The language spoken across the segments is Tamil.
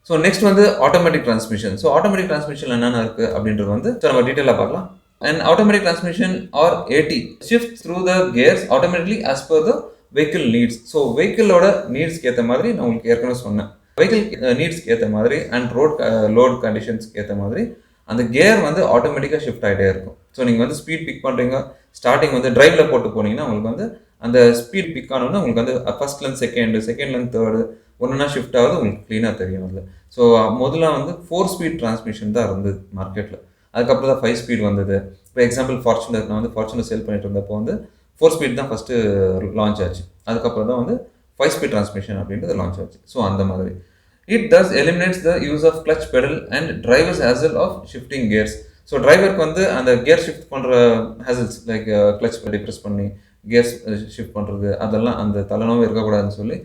ஸோ நெக்ஸ்ட் வந்து automatic transmission. So automatic transmission என்னென்ன இருக்குது அப்படின்றது வந்து நம்ம டீட்டெயிலாக பார்க்கலாம். And automatic transmission or AT shift through the gears automatically as per the vehicle needs. So வெஹிக்கிளோட நீட்ஸ்க்கு ஏற்ற மாதிரி நான் உங்களுக்கு ஏற்கனவே சொன்னேன். வெஹிக்கிள் நீட்ஸ்க்கு ஏற்ற மாதிரி அண்ட் லோட் கண்டிஷன்ஸ்க்கு ஏற்ற மாதிரி அந்த கியர் வந்து ஆட்டோமேட்டிக்காக ஷிஃப்ட் ஆகிட்டே இருக்கும். ஸோ நீங்கள் வந்து ஸ்பீட் பிக் பண்ணுறீங்க, ஸ்டார்டிங் வந்து டிரைவில் போட்டு போனீங்கன்னா உங்களுக்கு வந்து அந்த ஸ்பீட் பிக் ஆனோன்னா உங்களுக்கு வந்து ஃபர்ஸ்ட்லேருந்து செகண்ட்லேருந்து தேர்டு ஒன்றுனா ஷிஃப்ட் ஆகுது, உங்களுக்கு க்ளீனாக தெரியும் அதில். ஸோ முதல்ல வந்து 4 ஸ்பீட் டிரான்ஸ்மிஷன் தான் இருந்தது மார்க்கெட்டில். அதுக்கப்புறம் தான் 5 ஸ்பீட் வந்தது. இப்போ எக்ஸாம்பிள் ஃபார்ச்சுனர், நான் வந்து ஃபார்ச்சுனர் சேல் பண்ணிட்டு இருந்தப்போ வந்து 4 ஸ்பீட் தான் ஃபஸ்ட்டு லான்ச் ஆச்சு. அதுக்கப்புறம் தான் வந்து 5 ஸ்பீட் டிரான்ஸ்மிஷன் அப்படின்றது லான்ச் ஆச்சு. ஸோ அந்த மாதிரி it thus eliminates the use of clutch pedal and drivers hassle of shifting gears. So டிரைவருக்கு வந்து அந்த கியர் ஷிஃப்ட் பண்ணுற hassles like clutch pedal press பண்ணி கியர்ஸ் ஷிஃப்ட் பண்ணுறது அதெல்லாம் அந்த தலைநோவே இருக்கக்கூடாதுன்னு சொல்லி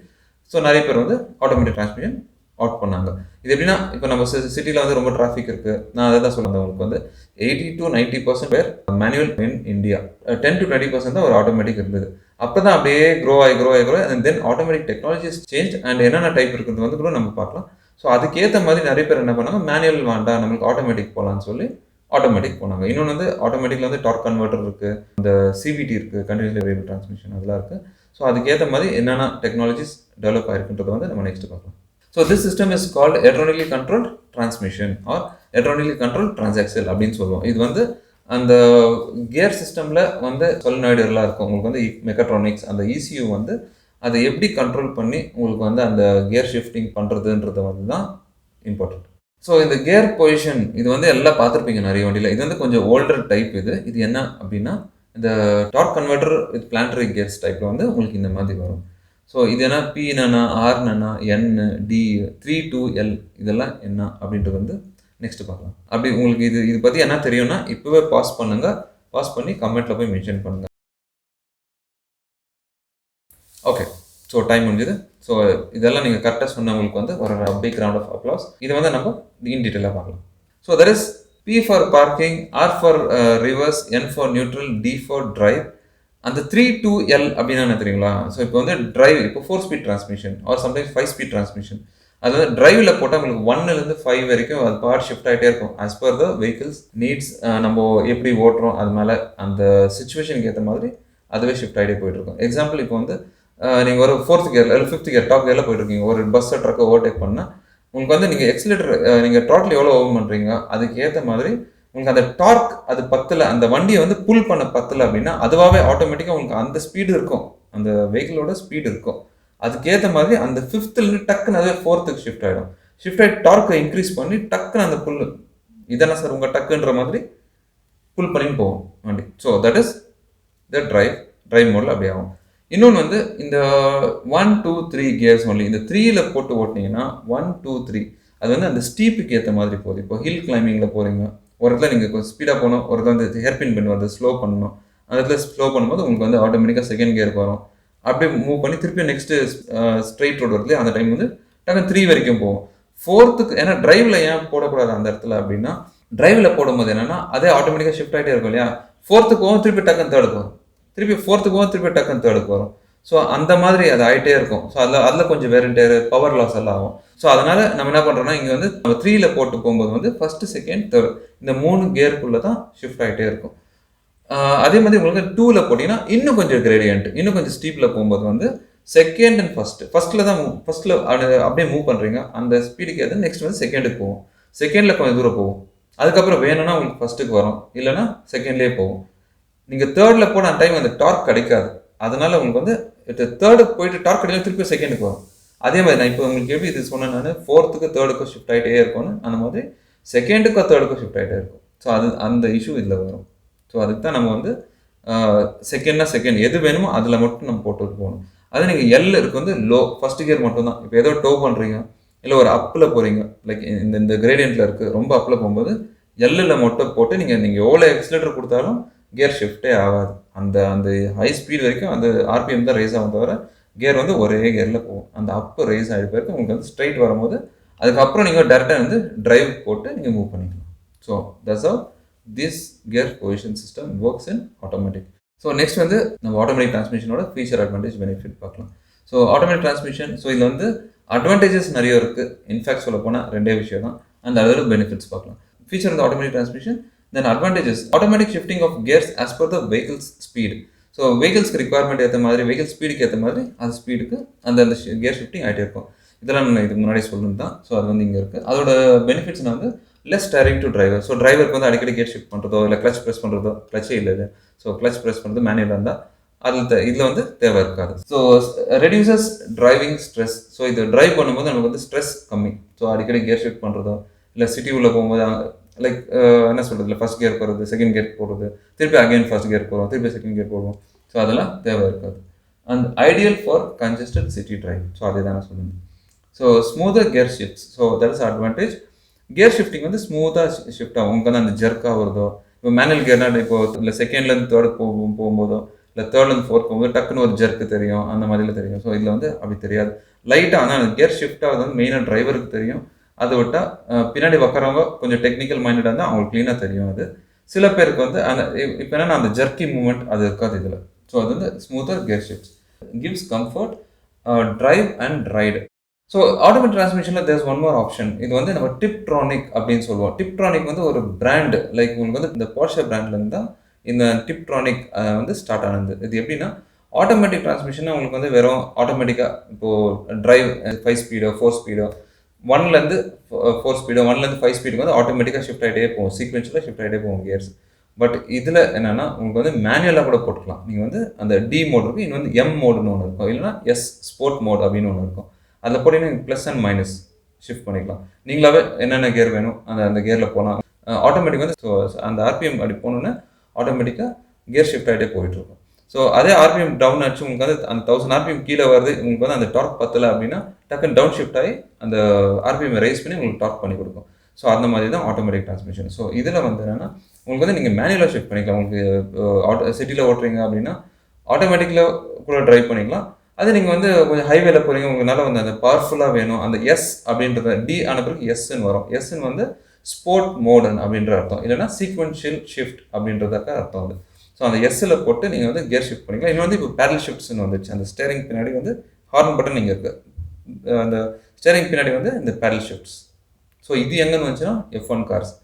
ஸோ நிறைய பேர் வந்து ஆட்டோமேட்டிக் டிரான்ஸ்மிஷன் ஆட் பண்ணாங்க. இது எப்படின்னா, இப்போ நம்ம சிட்டியில் வந்து ரொம்ப டிராஃபிக் இருக்குது. நான் அதை தான் சொல்லுவேன், உங்களுக்கு வந்து 80 to 90% பேர் மேனுவல் இன் இந்தியா, 10 to 20% தான் ஒரு ஆட்டோமேட்டிக் இருந்தது. அப்போ தான் அப்படியே க்ரோ ஆகி and then automatic technologies change and என்னென்ன டைப் இருக்கிறது வந்து கூட நம்ம பார்க்கலாம். ஸோ அதுக்கேற்ற மாதிரி நிறைய பேர் என்ன பண்ணாங்க, மேனுவல் வேண்டாம் நம்மளுக்கு ஆட்டோமேட்டிக் போகலான்னு சொல்லி ஆட்டோமேட்டிக் போனாங்க. இன்னொன்று வந்து ஆட்டோமேட்டிக்கில் வந்து டார்க் கன்வெர்ட்டர் இருக்குது, இந்த சிவிடி இருக்குது, கண்டினியூஸ் வேரியபிள் டிரான்ஸ்மிஷன் அதெல்லாம் இருக்குது. ஸோ அதுக்கேற்ற மாதிரி என்னென்ன டெக்னாலஜிஸ் டெவலப் ஆகிருக்குன்றதை வந்து நம்ம நெக்ஸ்ட் பார்க்கலாம். So this system is called electronically controlled transmission or electronically control transaxle அப்படின்னு சொல்லுவோம். இது வந்து அந்த கியர் சிஸ்டமில் வந்து சொலினாய்டுலாம் இருக்கும். உங்களுக்கு வந்து மெக்கட்ரானிக்ஸ் அந்த ECU வந்து அதை எப்படி கண்ட்ரோல் பண்ணி உங்களுக்கு வந்து அந்த கியர் ஷிஃப்டிங் பண்ணுறதுன்றது வந்து தான் இம்பார்ட்டன்ட். ஸோ இந்த கியர் பொசிஷன் இது வந்து எல்லாம் பார்த்துருப்பீங்க நிறைய வண்டியில். இது வந்து கொஞ்சம் ஓல்டர் டைப். இது என்ன அப்படின்னா, இந்த dark converter with planetary gears டைப்பில் வந்து உங்களுக்கு இந்த மாதிரி வரும். ஸோ இது என்ன, P என்னன்னா, R என்னன்னா, N, D, 3 to L இதெல்லாம் என்ன அப்படின்றது வந்து நெக்ஸ்ட் பார்க்கலாம். அப்படி உங்களுக்கு இது பற்றி என்ன தெரியும்னா இப்போவே பாஸ் பண்ணுங்க. பாஸ் பண்ணி கமெண்ட்டில் போய் மென்ஷன் பண்ணுங்க. ஓகே, ஸோ டைம் முடிஞ்சது. ஸோ இதெல்லாம் நீங்கள் கரெக்டாக சொன்னவங்களுக்கு வந்து ஒரு பிக் ரவுண்ட் ஆஃப் அப்ளாஸ். இதை வந்து நம்ம இன் டீட்டெயிலாக பார்க்கலாம். So that is P for parking, R for reverse, N for neutral, D for drive. அந்த 3 to L அப்படின்னா என்ன தெரியுங்களா? ஸோ இப்போ வந்து டிரைவ், இப்போ 4 speed transmission or sometimes 5 speed transmission. அது வந்து டிரைவில் போட்டால் உங்களுக்கு 1லேருந்து 5 வரைக்கும் அது பார்ட் ஷிஃப்ட் ஆகிட்டே இருக்கும். As per the vehicles needs, நம்ம எப்படி ஓட்டுறோம் அது மேலே அந்த சுச்சுவேஷனுக்கு ஏற்ற மாதிரி அதுவே ஷிஃப்ட் ஆகிட்டே போயிட்டுருக்கும். எக்ஸாம்பிள் இப்போ வந்து நீங்கள் ஒரு 4th கியர் இல்லை 5th கியர் டாப் கியரில் போயிட்டுருக்கீங்க, ஒரு பஸ்ஸை ட்ரக்கை ஓவர்டேக் பண்ணால் உங்களுக்கு வந்து நீங்கள் எக்ஸிலேட்டர் நீங்கள் டார்க்கில் எவ்வளோ ஓவர் பண்ணுறீங்க அதுக்கு ஏற்ற மாதிரி உங்களுக்கு அந்த டார்க் அது பத்தில், அந்த வண்டியை வந்து புல் பண்ண பத்தில் அப்படின்னா அதுவாகவே ஆட்டோமேட்டிக்காக உங்களுக்கு அந்த ஸ்பீடு இருக்கும், அந்த வெஹிக்கிளோட ஸ்பீடு இருக்கும். அதுக்கேற்ற மாதிரி அந்த 5th டக்குன்னு அதுவே 4th ஷிஃப்ட் ஆகிடும். ஷிஃப்ட் ஆகி டார்க்கை இன்க்ரீஸ் பண்ணி டக்குன்னு அந்த புல் இதெல்லாம் சார் உங்கள் டக்குன்ற மாதிரி புல் பண்ணின்னு போகும் வண்டி. So that is the drive மோடில் அப்படி ஆகும். இன்னொன்று வந்து இந்த 1, 2, 3 கியர்ஸ் ஒன்லி. இந்த 3ல் போட்டு ஓட்டினீங்கன்னா 1, 2, 3 அது வந்து அந்த ஸ்டீப்புக்கு ஏற்ற மாதிரி போகுது. இப்போ ஹில் கிளைம்பிங்கில் போகிறீங்க, ஒரு இடத்துல நீங்கள் கொஞ்சம் ஸ்பீடாக போகணும், ஒரு இடத்துல வந்து ஹேர்பின் பென் வருது ஸ்லோ பண்ணணும். அந்த இடத்துல ஸ்லோ பண்ணும்போது உங்களுக்கு வந்து ஆட்டோமேட்டிக்காக செகண்ட் கியர் வரும். அப்படியே மூவ் பண்ணி திருப்பி நெக்ஸ்ட்டு ஸ்ட்ரைட் ரோடு வருது, அந்த டைம் வந்து டக்குன்னு 3 வரைக்கும் போகும். 4th ஏன்னா டிரைவில் ஏன் போடக்கூடாது அந்த இடத்துல அப்படின்னா, டிரைவில் போடும்போது என்னென்னா அதே ஆட்டோமேட்டிக்காக ஷிஃப்ட் ஆகிட்டே இருக்கும் இல்லையா. 4th போகும், திருப்பி டக்குன்னு 3rd வரும், திருப்பி 4th போகும், திருப்பி டக்குன்னு 3rd வரும். ஸோ அந்த மாதிரி அது ஆகிட்டே இருக்கும். ஸோ அதில் கொஞ்சம் வேறு பவர் லாஸ் எல்லாம் ஆகும். ஸோ அதனால் நம்ம என்ன பண்ணுறோம்னா, இங்கே வந்து நம்ம 3ல் போட்டு போகும்போது வந்து 1st, 2nd, 3rd இந்த 3 கியருக்குள்ளே தான் ஷிஃப்ட் ஆகிட்டே இருக்கும். அதே மாதிரி உங்களுக்கு 2ல் போட்டிங்கன்னா இன்னும் கொஞ்சம் கிரேடியன்ட், இன்னும் கொஞ்சம் ஸ்டீப்பில் போகும்போது வந்து 2nd and 1st தான் ஃபஸ்ட்டில் அப்படியே மூவ் பண்ணுறீங்க. அந்த ஸ்பீடுக்கு எது நெக்ஸ்ட் வந்து 2nd போகும், 2nd கொஞ்சம் தூரம் போகும். அதுக்கப்புறம் வேணும்னா உங்களுக்கு 1st வரும், இல்லைனா 2nd போகும். நீங்கள் 3ல் போன டைம் அந்த டார்க் கிடைக்காது. அதனால் உங்களுக்கு வந்து 3rd போயிட்டு டார்க் கிடையாது, திருப்பி 2nd வரும். அதே மாதிரி நான் இப்போ உங்களுக்கு எப்படி இது சொன்னேன், நான் 4th 3rd ஷிஃப்ட் ஆகிட்டே இருக்கும்னு, அந்த மாதிரி 2nd 3rd ஷிஃப்ட் ஆகிட்டே இருக்கும். ஸோ அந்த இஷ்யூ இதில் வரும். ஸோ அதுக்கு தான் நம்ம வந்து செகண்ட் எது வேணுமோ அதில் மட்டும் நம்ம போட்டுட்டு போகணும். அது நீங்கள் எல் இருக்கு வந்து லோ, ஃபஸ்ட் கியர் மட்டும் தான். இப்போ ஏதோ டோ பண்ணுறீங்க, இல்லை ஒரு அப்பில் போகிறீங்க, லைக் இந்த கிரேடியண்ட்டில் இருக்குது, ரொம்ப அப்பில் போகும்போது எல்லில் மட்டும் போட்டு நீங்கள் எவ்வளோ எக்ஸிலேட்டர் கொடுத்தாலும் கியர் ஷிஃப்டே ஆகாது. அந்த ஹை ஸ்பீட் வரைக்கும் அந்த ஆர்பிஎம் தான் ரைஸ் ஆகும் தவிர கியர் வந்து ஒரே கியரில் போகும். அந்த அப்பு ரைஸ் ஆகிட்டு போயிருக்கு, உங்களுக்கு வந்து ஸ்ட்ரைட் வரும்போது அதுக்கப்புறம் நீங்கள் டேரெக்டாக வந்து டிரைவ் போட்டு நீங்கள் மூவ் பண்ணிக்கலாம். So that's how this gear position system works in automatic. So next வந்து நம்ம ஆட்டோமேட்டிக் டிரான்ஸ்மிஷனோட ஃபீச்சர் அட்வான்டேஜ் பெனிஃபிட் பார்க்கலாம். ஸோ ஆட்டோமேட்டிக் டிரான்ஸ்மிஷன், ஸோ இதில் வந்து அட்வான்டேஜஸ் நிறைய இருக்குது. இன்ஃபேக்ட் சொல்ல போனால் ரெண்டே விஷயம் தான். அந்த அதில் பெனிஃபிட்ஸ் பார்க்கலாம். ஃபீச்சர் இந்த automatic transmission, then advantages automatic shifting of gears as per the vehicle's speed. So வெஹிக்கிள்ஸ்க்கு ரிக்வயர்மெண்ட் ஏற்ற மாதிரி, வெஹிக்கிள் ஸ்பீடுக்கு ஏற்ற மாதிரி அந்த ஸ்பீடுக்கு அந்த கியர் ஷிஃப்டிங் ஆகிட்டே இருக்கும். இதெல்லாம் நான் இதுக்கு முன்னாடி சொல்லணும் தான். ஸோ அது வந்து இங்கே இருக்குது. அதோட பெனிஃபிட்ஸ் வந்து less tiering to driver. So டிரைவருக்கு வந்து அடிக்கடி கியர் ஷிஃப்ட் பண்ணுறதோ இல்லை கிளச் ப்ரெஸ் பண்ணுறதோ, கிளச்சே இல்லை. ஸோ கிளச் ப்ரெஸ் பண்ணுறது மேனுவலாக இருந்தால் இதில் வந்து தேவை இருக்காது. So reduces driving stress. So இது டிரைவ் பண்ணும்போது நமக்கு வந்து ஸ்ட்ரெஸ் கம்மி. ஸோ அடிக்கடி கியர் ஷிஃப்ட் பண்ணுறதோ இல்லை சிட்டி உள்ள போகும்போது லைக் என்ன சொல்கிறது, இல்லை ஃபஸ்ட் கியர் போகிறது, செகண்ட் கியர் போடுறது, திருப்பி அகைன் ஃபஸ்ட் கியர் போடுவோம், திருப்பி செகண்ட் கியர் போடுவோம். ஸோ அதெல்லாம் தேவை இருக்காது. And ideal for congested city drive. So அதே தான் நான் சொல்லுங்கள். So smoother gear shifts. So that is advantage. Gear shifting வந்து ஸ்மூத்தாக ஷிஃப்ட் ஆகும். உங்களுக்கு வந்து அந்த ஜர்க்காக வருதோ, இப்போ மேனுவல் கியர்னா இப்போ இல்லை செகண்ட்லேருந்து தேர்டு போகும்போதோ இல்லை தேர்ட்லேருந்து ஃபோர்த் போகும்போது டக்குன்னு ஒரு ஜர்க்கு தெரியும், அந்த மாதிரிலாம் தெரியும். ஸோ இதில் வந்து அப்படி தெரியாது. லைட்டாக ஆனால் அந்த கியர் ஷிஃப்ட் ஆகுது வந்து மெயினாக டிரைவருக்கு தெரியும். அதை விட்டால் பின்னாடி உட்காரவங்க கொஞ்சம் டெக்னிக்கல் மைண்டடாக இருந்தால் அவங்களுக்கு க்ளீனாக தெரியும். அது சில பேருக்கு வந்து அந்த இப்போ என்னென்னா அந்த ஜர்க்கி மூவ்மெண்ட் அது இருக்காது இதில். ஸோ அது வந்து smoother gear shifts gives comfort drive and ride. So automatic டிரான்ஸ்மிஷனில் தேர்ஸ் ஒன் மோர் ஆப்ஷன். இது வந்து நம்ம டிப்ட்ரானிக் அப்படின்னு சொல்லுவோம். டிப்ட்ரானிக் வந்து ஒரு பிராண்டு, லைக் உங்களுக்கு வந்து இந்த போர்ஷே பிராண்ட்லேருந்து தான் இந்த டிப்ட்ரானிக் வந்து ஸ்டார்ட் ஆனது. இது எப்படின்னா ஆட்டோமேட்டிக் டிரான்ஸ்மிஷன் உங்களுக்கு வந்து வெறும் ஆட்டோமேட்டிக்காக இப்போது டிரைவ் 5 ஸ்பீடோ 4 ஸ்பீடோ 1லேருந்து 4 ஸ்பீடோ 1லேருந்து 5 ஸ்பீடுக்கு வந்து ஆட்டோமேட்டிக்காக ஷிஃப்ட் ஆகிட்டே போகும், சீக்வென்ஷியலாக ஷிஃப்ட் ஆகிட்டே போகும் கியர்ஸ். பட் இதில் என்னென்னா உங்களுக்கு வந்து மேனுவலாக கூட போட்டுக்கலாம். நீங்கள் வந்து அந்த டி மோட் இருக்குது, இன்னும் வந்து எம் மோடுன்னு ஒன்று இருக்கும், இல்லைனா எஸ் ஸ்போர்ட் மோட் அப்படின்னு ஒன்று இருக்கும். அதில் போட்டிங்கன்னா ப்ளஸ் அண்ட் மைனஸ் ஷிஃப்ட் பண்ணிக்கலாம். நீங்களாவே என்னென்ன கியர் வேணும் அந்த கியரில் போனால் ஆட்டோமேட்டிக் வந்து ஸோ அந்த ஆர்பிஎம் அப்படி போனோன்னே ஆட்டோமேட்டிக்காக கியர் ஷிஃப்ட் ஆகிட்டே போயிட்டுருக்கும். ஸோ அதே ஆர்பிஎம் டவுன் ஆச்சு உங்களுக்கு வந்து அந்த 1000 ஆர்பிஎம் கீழே வருது, உங்களுக்கு வந்து அந்த டார்க் பத்தலை அப்படின்னா டக்குன்னு டவுன் ஷிஃப்ட் ஆகி அந்த ஆர்பிஎம் ரைஸ் பண்ணி உங்களுக்கு டார்க் பண்ணி கொடுக்கும். ஸோ அந்த மாதிரி தான் ஆட்டோமேட்டிக் டிரான்ஸ்மிஷன். ஸோ இதில் வந்து என்னென்னா உங்களுக்கு வந்து நீங்கள் மேனுவலாக ஷிஃப்ட் பண்ணிக்கலாம். உங்களுக்கு சிட்டியில் ஓட்டுறீங்க அப்படின்னா ஆட்டோமேட்டிக்கில் கூட ட்ரைவ் பண்ணிக்கலாம். அது நீங்கள் வந்து கொஞ்சம் ஹைவேல போகிறீங்க, உங்களால் வந்து அந்த பவர்ஃபுல்லாக வேணும், அந்த எஸ் அப்படின்றத டி ஆன பிறகு எஸ்ன்னு வரும். எஸ்ன்னு வந்து ஸ்போர்ட் மோடன் அப்படின்ற அர்த்தம், இல்லைனா சீக்வென்ஷியல் ஷிஃப்ட் அப்படின்றதுக்கு அர்த்தம் அது. ஸோ அந்த எஸ்ஸில் போட்டு நீங்கள் வந்து கியர் ஷிஃப்ட் பண்ணிக்கலாம். இன்னும் வந்து இப்போ பேரல் ஷிஃப்ட்ஸ்ன்னு வந்துச்சு. அந்த ஸ்டேரிங் பின்னாடி வந்து ஹார்ன் பட்டன் நீங்கள் இருக்குது, அந்த ஸ்டேரிங் பின்னாடி வந்து இந்த பேரல் ஷிஃப்ட்ஸ். ஸோ இது எங்கன்னு வந்துச்சுன்னா F1 கார்ஸ்.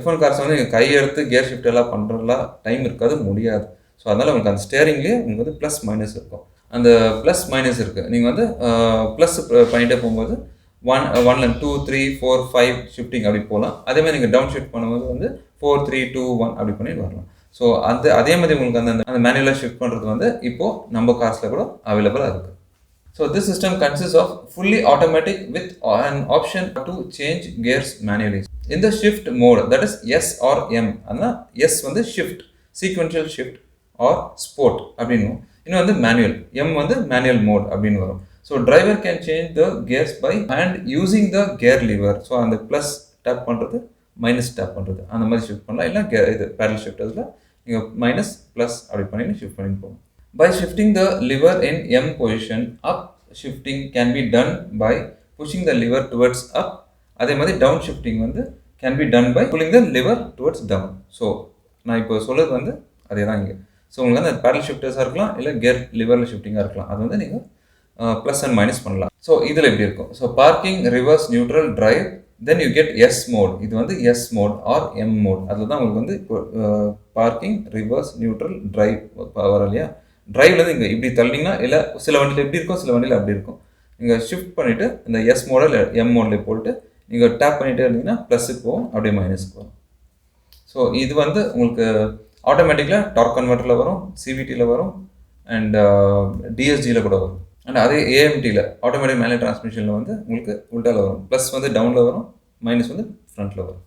F1 கார்ஸ் வந்து நீங்கள் கையெடுத்து கியர் ஷிஃப்ட் எல்லாம் பண்ணுறதுலாம் டைம் இருக்காது, முடியாது. ஸோ அதனால் உங்களுக்கு அந்த ஸ்டேரிங்லேயே உங்களுக்கு வந்து ப்ளஸ் மைனஸ் இருக்கும். அந்த ப்ளஸ் மைனஸ் இருக்குது. நீங்கள் வந்து ப்ளஸ் பண்ணிகிட்டே போகும்போது 1 2 3 4 5 ஷிஃப்டிங் அப்படி போகலாம். அதேமாதிரி நீங்கள் டவுன் ஷிஃப்ட் பண்ணும்போது வந்து 4 3 2 1 அப்படி பண்ணிட்டு வரலாம். ஸோ அதே மாதிரி உங்களுக்கு அந்த மேனுவலாக ஷிஃப்ட் பண்ணுறது வந்து இப்போது நம்ம கார்ஸில் கூட அவைலபிளாக இருக்குது. So this system consist of fully automatic with an option to change gears manually. In the shift mode, that is S or M, அதனால் S வந்து shift, sequential shift or sport அப்படின்னு. இன்னும் வந்து மேனுவல், M வந்து மேனுவல் மோட் அப்படின்னு வரும். So driver can change the gears by and using the gear lever. So அந்த ப்ளஸ் டேப் பண்ணுறது, மைனஸ் டேப் பண்ணுறது, அந்த மாதிரி ஷிஃப்ட் பண்ணலாம். இல்லை இது பேரல் ஷிஃப்டர்ஸில் நீங்கள் மைனஸ் ப்ளஸ் அப்படி பண்ணிட்டு ஷிஃப்ட் பண்ணிட்டு போகணும். By shifting the lever in M position, up shifting can be done by pushing the lever towards up. அதே மாதிரி down shifting வந்து can be done by pulling the lever towards down. So நான் இப்போ சொல்கிறது வந்து அதே தான் இங்கே. ஸோ உங்களுக்கு வந்து பேரல் ஷிஃப்டர்ஸாக இருக்கலாம், இல்லை கியர் லிவரில் ஷிஃப்டிங்காக இருக்கலாம். அது வந்து நீங்கள் ப்ளஸ் அண்ட் மைனஸ் பண்ணலாம். ஸோ இதில் எப்படி இருக்கும்? So parking, reverse, neutral, drive, then you get S mode. இது வந்து S mode or M mode. அதில் தான் உங்களுக்கு வந்து இப்போ பார்க்கிங், ரிவர்ஸ், நியூட்ரல், டிரைவ் வரும் இல்லையா? டிரைவில் இங்கே இப்படி தள்ளிங்கன்னா, இல்லை சில வண்டியில் எப்படி இருக்கும், சில வண்டியில் அப்படி இருக்கும். நீங்கள் ஷிஃப்ட் பண்ணிவிட்டு இந்த எஸ் மோடில் எம் மோடில் போட்டு நீங்கள் டேப் பண்ணிகிட்டே இருந்தீங்கன்னா ப்ளஸுக்கு போகும், அப்படியே மைனஸுக்கு வரும். ஸோ இது வந்து உங்களுக்கு ஆட்டோமேட்டிக்கில் டார்க் கன்வெர்ட்டரில் வரும், சிவிடியில் வரும், அண்ட் டிஎஸ்டியில் கூட வரும். அண்ட் அதே ஏஎம்டியில் ஆட்டோமேட்டிக் மேனுவல் டிரான்ஸ்மிஷனில் வந்து உங்களுக்கு உல்டாவில் வரும். ப்ளஸ் வந்து டவுனில் வரும், மைனஸ் வந்து ஃப்ரண்ட்டில் வரும்.